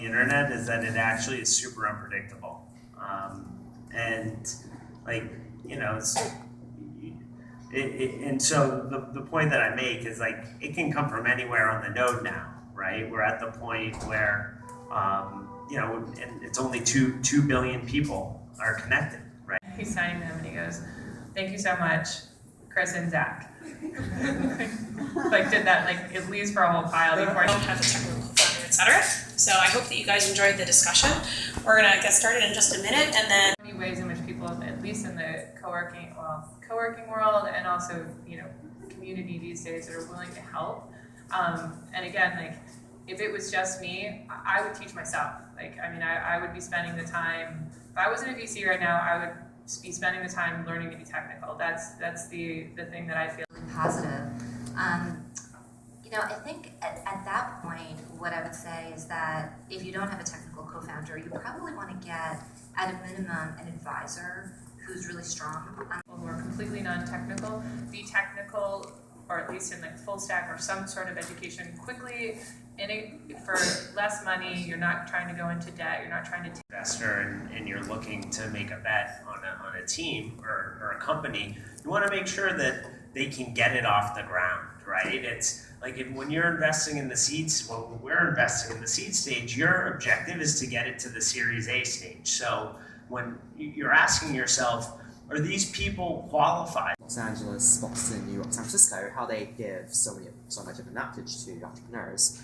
internet is that it actually is super unpredictable. And like, you know, and so the point that I make is like, it can come from anywhere on the node now, right? We're at the point where, you know, and it's only 2 billion people are connected, right? He's signing them and he goes, "Thank you so much, Chris and Zach." Like did that like at least for a whole pile before. Have a technical co-founder, etc. So I hope that you guys enjoyed the discussion. We're gonna get started in just a minute, and then many ways in which people, at least in the co-working world, and also community these days, that are willing to help. And again, like if it was just me, I would teach myself. Like I mean, I would be spending the time. If I wasn't a VC right now, I would be spending the time learning to be technical. That's the thing that I feel positive. I think at that point, what I would say is that if you don't have a technical co-founder, you probably want to get, at a minimum, an advisor who's really strong. Who are completely non-technical, be technical, or at least in like full stack or some sort of education quickly. For less money, you're not trying to go into debt, you're not trying to investor and you're looking to make a bet on a team or a company, you want to make sure that they can get it off the ground, right? It's like when you're investing in the seeds, when we're investing in the seed stage, your objective is to get it to the Series A stage. So when you're asking yourself, are these people qualified? Los Angeles, Boston, New York, San Francisco, how they give so much of an advantage to entrepreneurs.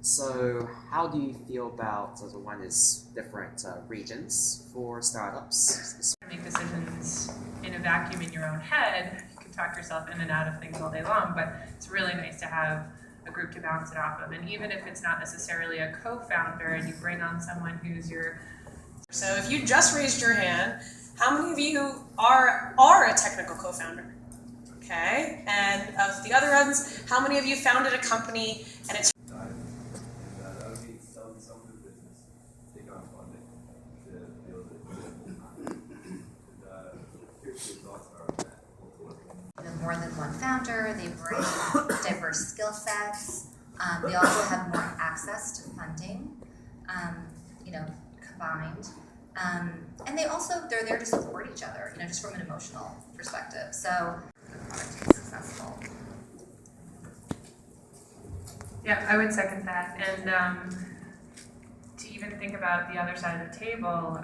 So how do you feel about one is different regions for startups? Make decisions in a vacuum in your own head. You can talk yourself in and out of things all day long, but it's really nice to have a group to bounce it off of. And even if it's not necessarily a co-founder and you bring on someone who's your... So if you just raised your hand, how many of you are a technical co-founder? Okay, and of the other ones, how many of you founded a company and it's more than one founder, they bring diverse skill sets, they also have more access to funding, combined. And they're there to support each other, just from an emotional perspective. So the product is successful. Yeah, I would second that. And to even think about the other side of the table,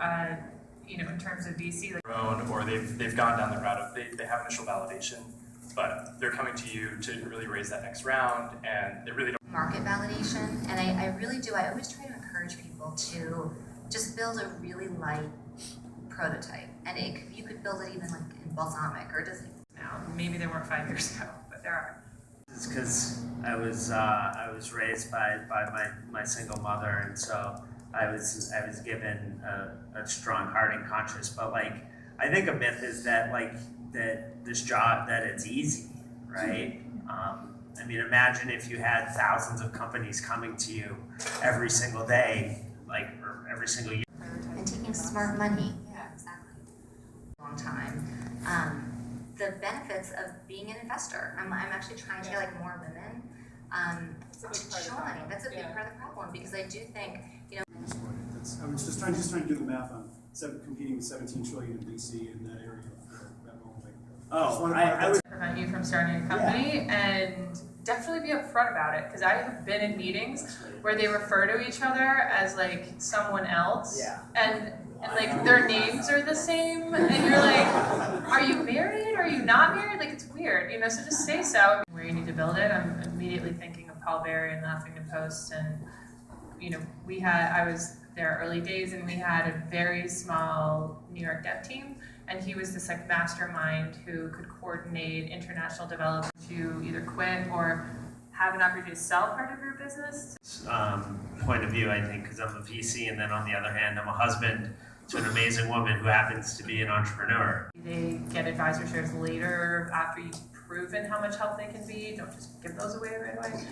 in terms of VC, like or they've gone down the route of they have initial validation, but they're coming to you to really raise that next round, and they really don't. Market validation, and I really do. I always try to encourage people to just build a really light prototype, and you could build it even like in balsamic, or does it? Now, maybe there weren't 5 years ago, but there are. It's because I was raised by my single mother, and so I was given a strong heart and conscience. But like, I think a myth is that that this job, that it's easy, right? I mean, imagine if you had thousands of companies coming to you every single day, or every single year. And taking smart money. Yeah, exactly. Long time. The benefits of being an investor. I'm actually trying to get more women to join. That's a big part of the problem, because I do think, I was just trying to do the math on competing with 17 trillion in VC in that area. I would prevent you from starting a company, and definitely be upfront about it, because I have been in meetings where they refer to each other as like someone else, and like their names are the same, and you're like, are you married? Are you not married? Like, it's weird, so just say so. Where you need to build it, I'm immediately thinking of Paul Berry and the Huffington Post, and I was there early days, and we had a very small New York dev team. And he was this mastermind who could coordinate international development to either quit or have an opportunity to sell part of your business. Point of view, I think, because I'm a VC, and then on the other hand, I'm a husband to an amazing woman who happens to be an entrepreneur. They get advisor shares later after you've proven how much help they can be. Don't just give those away right away.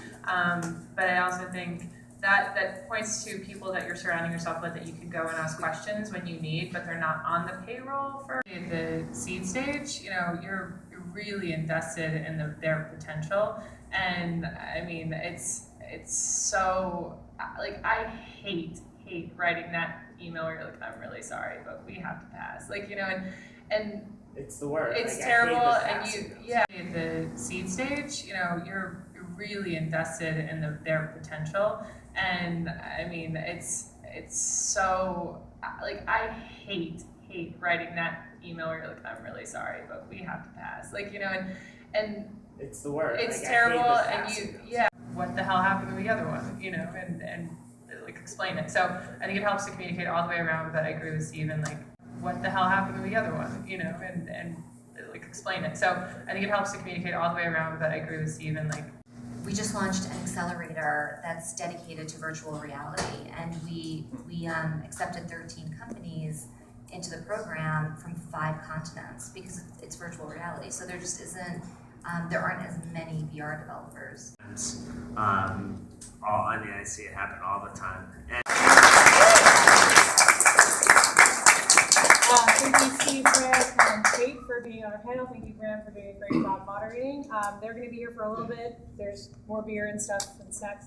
But I also think that points to people that you're surrounding yourself with, that you can go and ask questions when you need, but they're not on the payroll for the seed stage. You're really invested in their potential, and I mean, it's so I hate hate writing that email where you're like, I'm really sorry, but we have to pass. Like, you know, and It's the worst. it's like, terrible, I hate the and passing. at the seed stage, you know, you're really invested in their potential, and I mean, it's so like I hate writing that email where you're like, I'm really sorry, but we have to pass. Like, you know, and It's the worst. it's like, terrible, I hate the and passing. what the hell happened to the other one, you know, and like explain it. So I think it helps to communicate all the way around, but I agree with Steven, like, what the hell happened to the other one, you know, and like explain it. So I think it helps to communicate all the way around, but I agree with Steven, like, We just launched an accelerator that's dedicated to virtual reality, and we accepted 13 companies into the program from 5 continents because it's virtual reality. So there just isn't, there aren't as many VR developers. I mean, I see it happen all the time. And Thank you, Steve, Grant, and Kate for being on our panel. Thank you, Grant, for doing a great job moderating. They're going to be here for a little bit. There's more beer and stuff and snacks